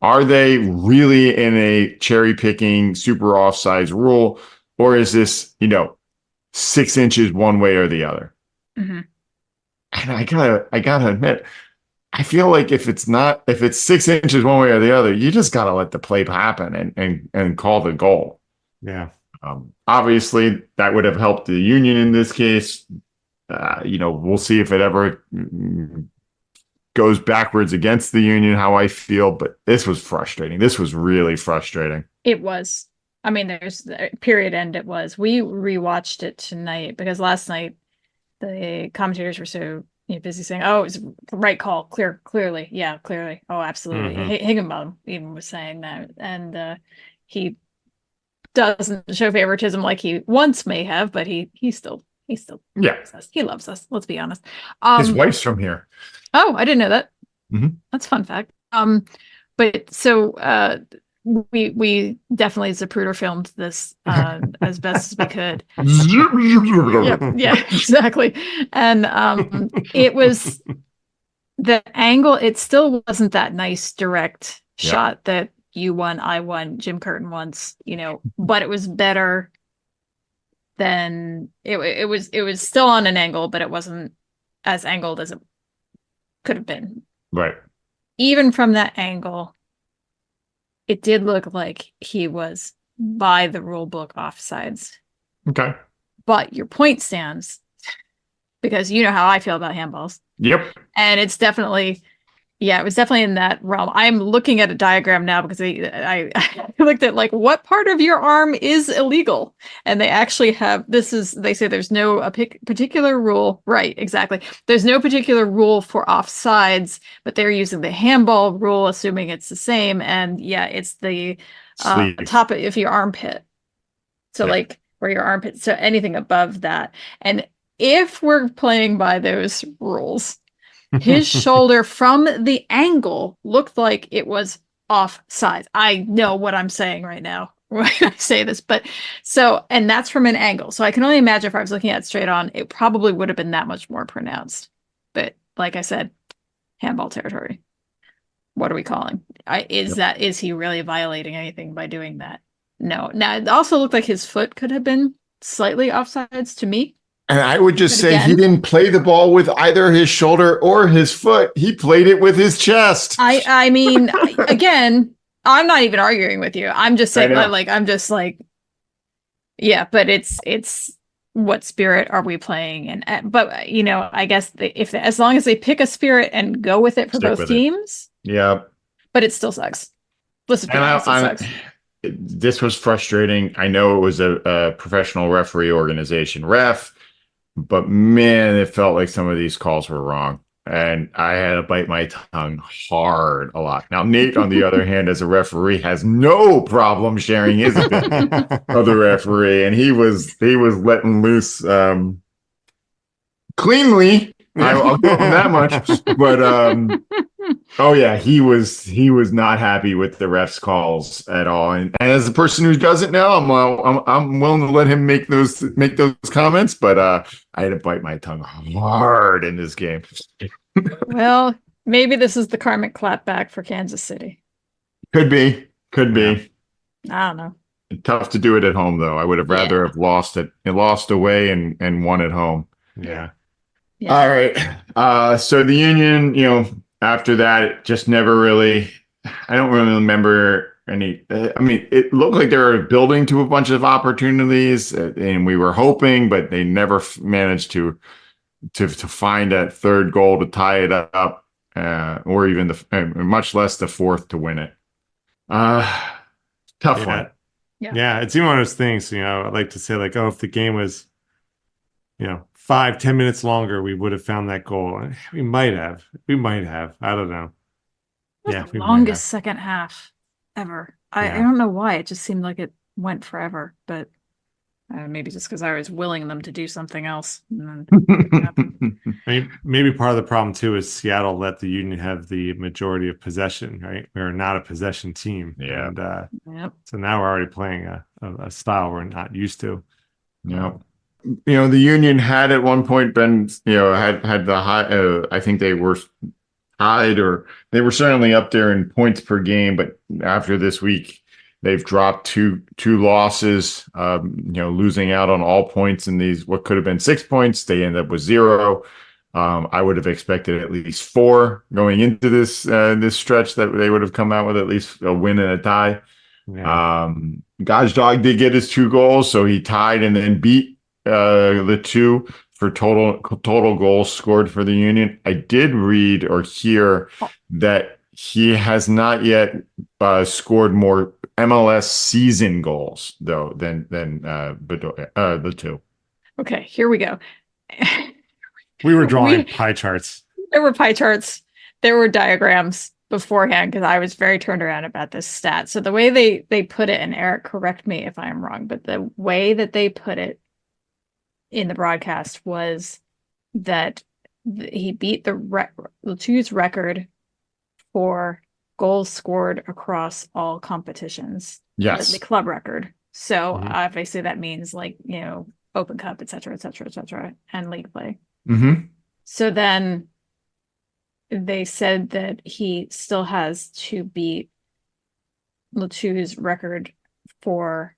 Are they really in a cherry picking super offsides rule, or is this 6 inches one way or the other? Mm-hmm. And I gotta admit, I feel like if it's 6 inches one way or the other, you just gotta let the play happen and call the goal. Yeah. Obviously, that would have helped the Union in this case. We'll see if it ever goes backwards against the Union, how I feel, but this was frustrating. This was really frustrating. It was. I mean, there's the period end. It was. We rewatched it tonight because last night the commentators were so busy saying, "Oh, it was the right call, clearly, yeah, clearly, oh, absolutely." Mm-hmm. Higginbotham even was saying that, and he doesn't show favoritism like he once may have, but he still loves us. He loves us. Let's be honest. His wife's from here. Oh, I didn't know that. Mm-hmm. That's a fun fact. But so we definitely Zapruder filmed this as best as we could. Yeah, exactly. And it was the angle. It still wasn't that nice direct shot that you won, I won, Jim Curtin once. But it was better than it was. It was still on an angle, but it wasn't as angled as it could have been. Right. Even from that angle, it did look like he was by the rule book offsides. Okay. But your point stands because you know how I feel about handballs. Yep. And it's definitely, it was definitely in that realm. I'm looking at a diagram now because I looked at like what part of your arm is illegal. And they actually have, they say there's no particular rule. Right, exactly. There's no particular rule for offsides, but they're using the handball rule, assuming it's the same. And it's the top of your armpit. So like where your armpit, so anything above that. And if we're playing by those rules, his shoulder from the angle looked like it was offside. I know what I'm saying right now when I say this, but and that's from an angle. So I can only imagine if I was looking at it straight on, it probably would have been that much more pronounced. But like I said, handball territory. What are we calling? Is he really violating anything by doing that? No. Now it also looked like his foot could have been slightly offsides to me. And I would just say he didn't play the ball with either his shoulder or his foot. He played it with his chest. I mean, again, I'm not even arguing with you. I'm just saying, but it's what spirit are we playing? But I guess as long as they pick a spirit and go with it for both teams. Yeah. But it still sucks. Listen, it sucks. This was frustrating. I know it was a professional referee organization ref. But man, it felt like some of these calls were wrong. And I had to bite my tongue hard a lot. Now, Nate, on the other hand, as a referee, has no problem sharing his opinion of the referee. And he was letting loose cleanly. I'll give him that much. But he was not happy with the refs' calls at all. And as a person who does it now, I'm willing to let him make those comments. But I had to bite my tongue hard in this game. Well, maybe this is the karmic clapback for Kansas City. Could be. I don't know. Tough to do it at home, though. I would have rather have lost away and won at home. Yeah. Yeah. All right. So the Union, after that, it just never really, I don't really remember any. I mean, it looked like they were building to a bunch of opportunities, and we were hoping, but they never managed to find that third goal to tie it up, or even much less the fourth to win it. Tough one. Yeah. It's even one of those things, I like to say, like, oh, if the game was, 5-10 minutes longer, we would have found that goal. We might have. I don't know. Yeah, The longest second half ever. I don't know why. It just seemed like it went forever, but maybe just because I was willing them to do something else. And then I mean, maybe part of the problem too is Seattle let the Union have the majority of possession, right? We're not a possession team. Yeah. And so now we're already playing a style we're not used to. Yeah. The Union had at one point been, had the high, I think they were tied, or they were certainly up there in points per game, but after this week, they've dropped two losses, losing out on all points in these, what could have been 6 points. They end up with 0. I would have expected at least 4 going into this stretch, that they would have come out with at least a win and a tie. Yeah. Gazdag did get his 2 goals, so he tied and then beat the 2 for total goals scored for the Union. I did read or hear that he has not yet scored more MLS season goals though than the 2. Okay, here we go. We were drawing pie charts. There were pie charts. There were diagrams beforehand because I was very turned around about this stat. So the way they put it, and Eric, correct me if I'm wrong, but the way that they put it in the broadcast was that he beat the Latu's record for goals scored across all competitions. Yes. The club record. So obviously that means Open Cup, et cetera, and league play. Mm-hmm. So then they said that he still has to beat Latu's record for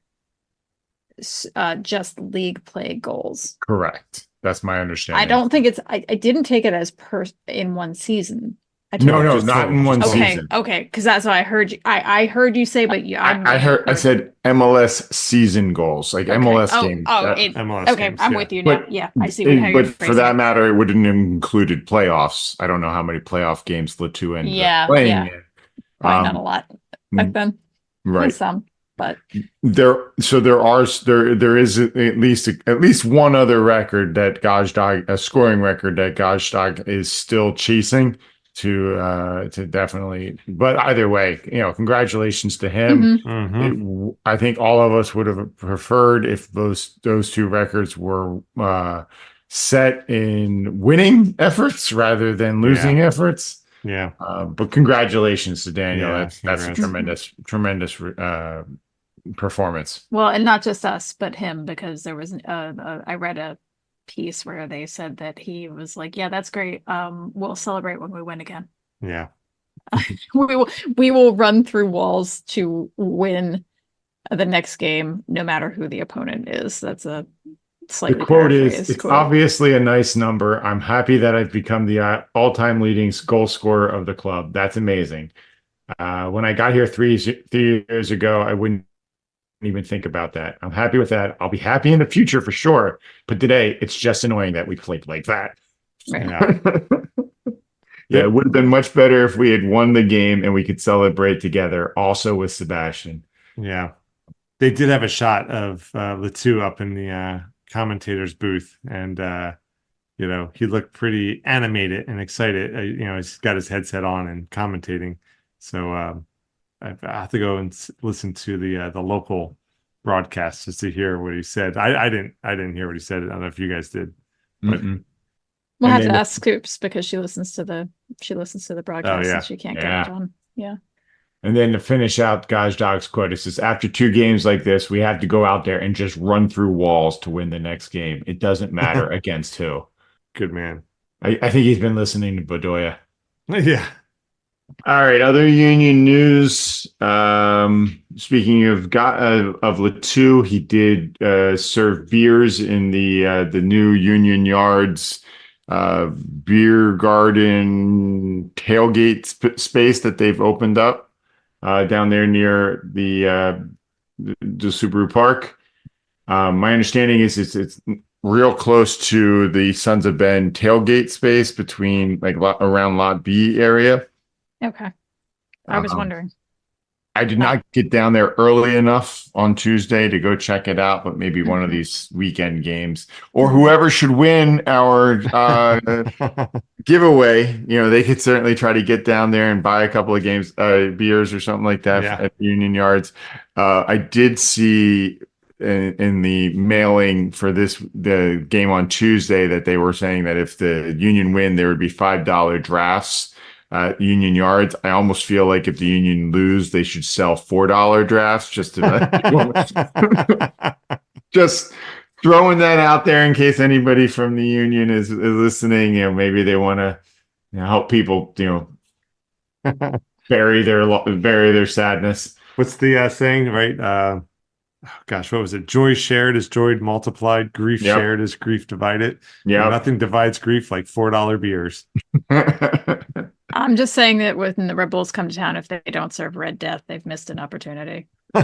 just league play goals. Correct. That's my understanding. I don't think I didn't take it as in one season. No, not in one season. Okay, because that's what I heard you. I heard you say, but I said MLS season goals, like MLS games. MLS okay, games, I'm with you now. Yeah, I see how you're But for that matter, it wouldn't have included playoffs. I don't know how many playoff games Latu ended up playing. Yeah. Probably not a lot back then. Right. Some, but there is at least one other record that Gazdag, a scoring record that Gazdag is still chasing to definitely. But either way, congratulations to him. I think all of us would have preferred if those 2 records were set in winning efforts rather than losing efforts. Yeah. But congratulations to Daniel. That's a tremendous performance. Well, and not just us, but him, because there was I read a piece where they said that he was like, yeah, that's great. We'll celebrate when we win again. Yeah. we will run through walls to win the next game, no matter who the opponent is. That's a slightly the quote is, it's obviously a nice number. I'm happy that I've become the all-time leading goal scorer of the club. That's amazing. When I got here 3 years ago, I wouldn't even think about that. I'm happy with that. I'll be happy in the future for sure. But today, it's just annoying that we played like that. Yeah. Yeah, it would have been much better if we had won the game and we could celebrate together, also with Sebastian. Yeah. They did have a shot of Latu up in the commentator's booth, and he looked pretty animated and excited. He's got his headset on and commentating. So I have to go and listen to the local broadcast just to hear what he said. I didn't hear what he said. I don't know if you guys did. But we'll have to ask Scoops because she listens to the broadcast and she can't get it on. Yeah. And then to finish out Gazdag's quote, it says, after 2 games like this, we have to go out there and just run through walls to win the next game. It doesn't matter against who. Good man. I think he's been listening to Bedoya. Yeah. All right, other union news. Speaking of Latu, he did serve beers in the new Union Yards beer garden tailgate space that they've opened up down there near the Subaru Park. My understanding is it's real close to the Sons of Ben tailgate space between around Lot B area. Okay. I was wondering. I did not get down there early enough on Tuesday to go check it out, but maybe one of these weekend games or whoever should win our giveaway, they could certainly try to get down there and buy a couple of beers or something like that at Union Yards. I did see in the mailing for the game on Tuesday that they were saying that if the Union win, there would be $5 drafts at Union Yards. I almost feel like if the Union lose, they should sell $4 drafts just to just throwing that out there in case anybody from the Union is listening. Maybe they want to help people, bury their sadness. What's the saying, right? Gosh, what was it? Joy shared is joy multiplied. Grief shared is grief divided. Yeah, nothing divides grief like $4 beers. I'm just saying that when the Red Bulls come to town, if they don't serve Red Death, they've missed an opportunity. Or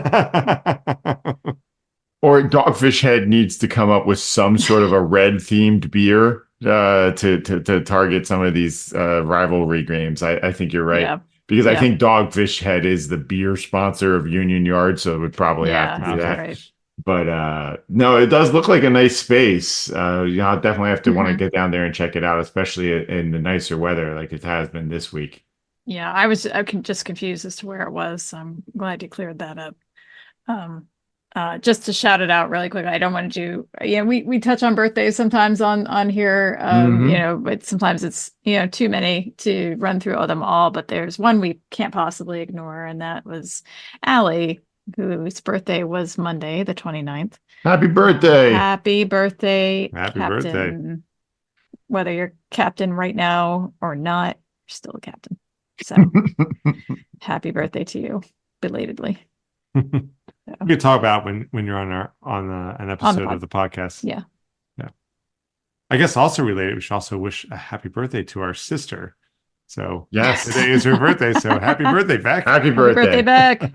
Dogfish Head needs to come up with some sort of a red themed beer to target some of these rivalry games. I think you're right. Because I think Dogfish Head is the beer sponsor of Union Yard, so it would probably have to do that. Right. But no, it does look like a nice space. I'll definitely have to want to get down there and check it out, especially in the nicer weather like it has been this week. Yeah, I was just confused as to where it was. So I'm glad you cleared that up. Just to shout it out really quick, I don't want to do, we touch on birthdays sometimes on here, but sometimes it's, too many to run through them all, but there's one we can't possibly ignore, and that was Allie, whose birthday was Monday, the 29th. Happy birthday. Happy birthday. Happy Captain. birthday. Whether you're captain right now or not, you're still a captain. So happy birthday to you, belatedly. We could talk about when you're on an episode of the podcast. Yeah. I guess also related, we should also wish a happy birthday to our sister. So yes, today is her birthday. So happy birthday, Beck. Happy birthday, Beck.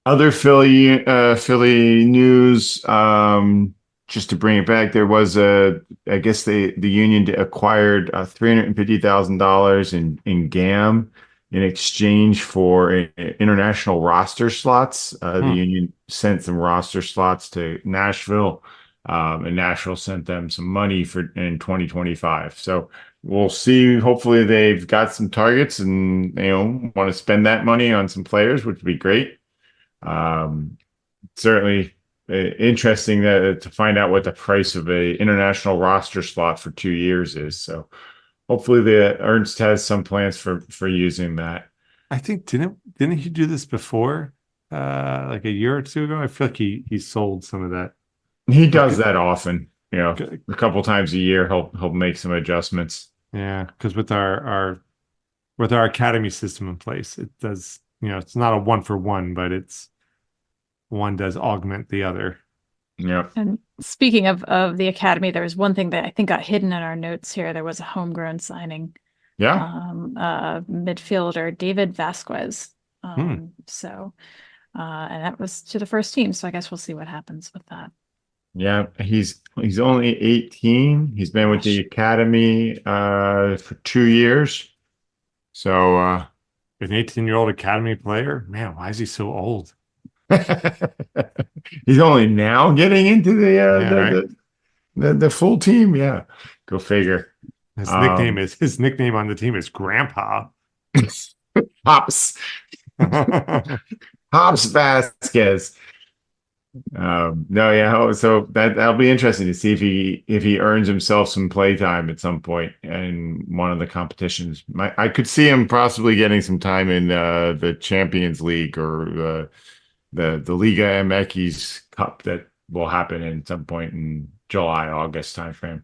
Other Philly news. Just to bring it back, there was I guess the Union acquired $350,000 in GAM in exchange for international roster slots. The Union sent some roster slots to Nashville, and Nashville sent them some money in 2025. So we'll see. Hopefully they've got some targets and want to spend that money on some players, which would be great. Certainly interesting to find out what the price of a international roster slot for 2 years is. So hopefully the Ernst has some plans for using that. I think didn't he do this before, like a year or two ago? I feel like he sold some of that. He does that often. A couple times a year he'll make some adjustments. Yeah, because with our academy system in place, it does. It's not a 1-for-1, but it's one does augment the other. Yeah. And speaking of the academy, there was one thing that I think got hidden in our notes here. There was a homegrown signing. Yeah. Midfielder David Vasquez. So, and that was to the first team. So I guess we'll see what happens with that. Yeah, he's only 18. He's been with the academy for 2 years. So an 18-year-old academy player, man, why is he so old? He's only now getting into the full team. Yeah, go figure. His nickname on the team is Grandpa. Hops. Hops Vasquez. So that'll be interesting to see if he earns himself some play time at some point in one of the competitions. I could see him possibly getting some time in the Champions League or the Liga MX Cup that will happen at some point in July, August timeframe.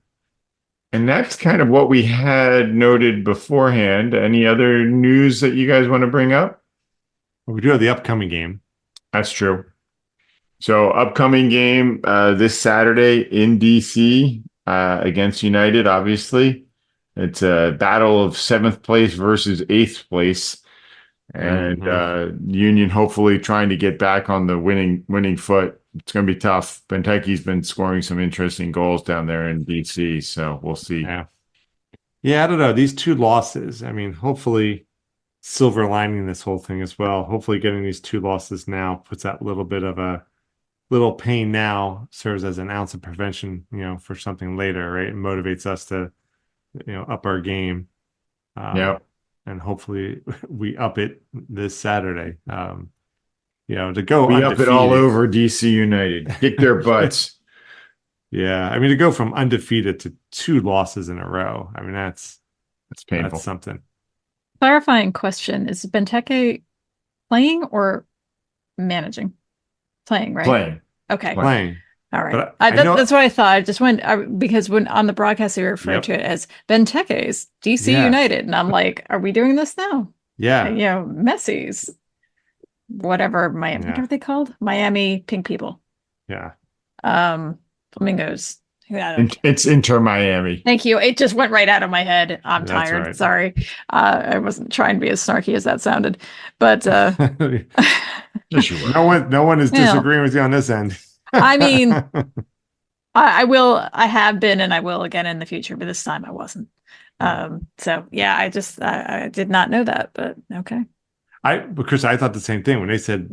And that's kind of what we had noted beforehand. Any other news that you guys want to bring up? We do have the upcoming game. That's true. So upcoming game this Saturday in DC against United, obviously. It's a battle of 7th place versus 8th place. And Union hopefully trying to get back on the winning foot. It's going to be tough. Benteke's been scoring some interesting goals down there in DC, so we'll see. Yeah, I don't know. These 2 losses, I mean, hopefully silver lining this whole thing as well. Hopefully getting these 2 losses now puts that little bit of a little pain now, serves as an ounce of prevention, for something later, right? It motivates us to, up our game. And hopefully we up it this Saturday. To go we undefeated. Up it all over DC United. Kick their butts. Yeah, I mean, to go from undefeated to 2 losses in a row, I mean, that's painful. That's something. Clarifying question: is Benteke playing or managing? Playing, right? Playing. Okay. Playing. All right. That's what I thought. I just went because when on the broadcast they referred to it as Benteke's DC United, and I'm like, are we doing this now? Yeah. Messi's, whatever. What are they called? Miami Pink People. Yeah. Flamingos. It's Inter Miami. Thank you. It just went right out of my head. I'm That's tired. right. Sorry. I wasn't trying to be as snarky as that sounded, but Yes, you were. No one is disagreeing with you on this end. I mean, I have been, and I will again in the future, but this time I wasn't. So yeah, I did not know that, but okay. Because I thought the same thing when they said,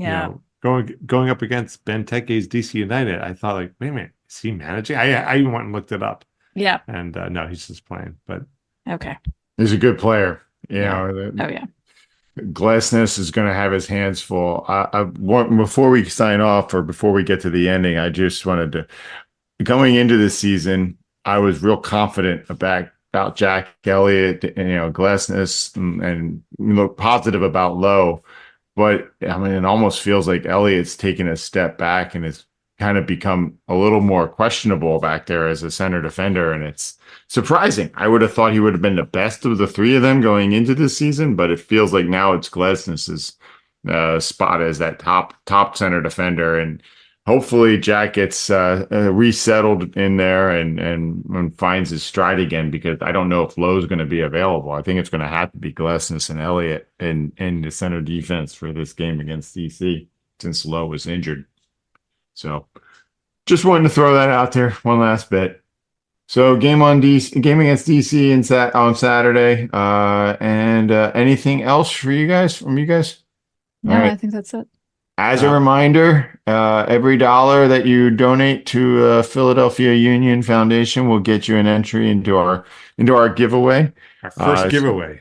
going up against Benteke's DC United. I thought, like, wait a minute, is he managing? I even went and looked it up. Yeah. And no, he's just playing. But okay, he's a good player. Oh yeah. Glassness is going to have his hands full. Before we sign off or before we get to the ending, I just wanted to, going into this season, I was real confident about Jack Elliott and, Glassness and look positive about Lowe. But I mean, it almost feels like Elliott's taken a step back and has kind of become a little more questionable back there as a center defender. And it's surprising. I would have thought he would have been the best of the 3 of them going into this season, but it feels like now it's Glassness's spot as that top center defender. And hopefully Jack gets resettled in there and finds his stride again, because I don't know if Lowe's going to be available. I think it's going to have to be Glassness and Elliott in the center defense for this game against DC, since Lowe was injured. So just wanted to throw that out there one last bit. So game against DC on Saturday. And anything else from you guys? No, right. I think that's it. As a reminder, every $1 that you donate to Philadelphia Union Foundation will get you an entry into our giveaway. Our first giveaway.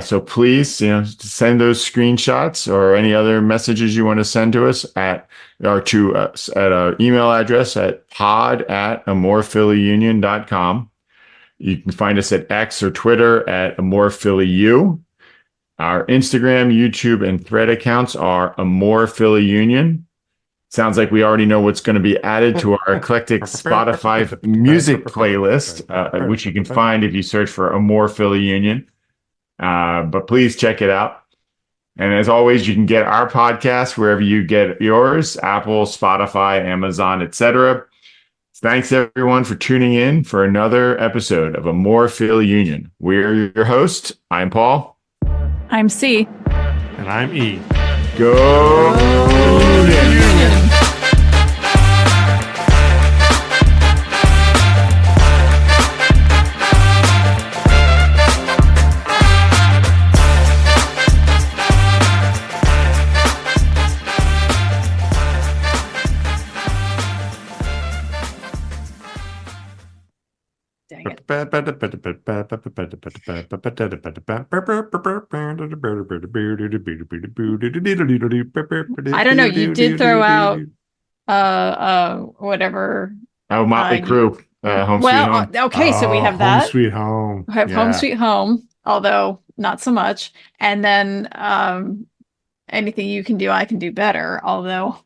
So please, send those screenshots or any other messages you want to send to us at our email address at pod@amorephillyunion.com. You can find us at X or Twitter at amorephillyu. Our Instagram, YouTube, and Thread accounts are amorephillyunion. Sounds like we already know what's going to be added to our eclectic Spotify music playlist, which you can find if you search for amorephillyunion. But please check it out. And as always, you can get our podcast wherever you get yours: Apple, Spotify, Amazon, etc. Thanks everyone for tuning in for another episode of Amorephillyunion. We're your hosts. I'm Paul. I'm C. And I'm E. Go Union! Dang it. I don't know. You did throw out whatever. Oh, Motley Crue. Home Sweet Home. Okay, so we have that. Home Sweet Home. We have Home Sweet Home, although not so much. And then anything you can do, I can do better. Although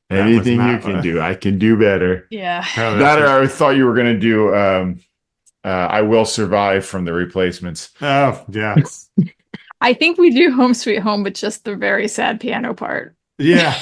anything you can do, I can do better. Yeah. That I thought you were going to do I Will Survive from the Replacements. Oh, yeah. I think we do Home Sweet Home, but just the very sad piano part. Yeah.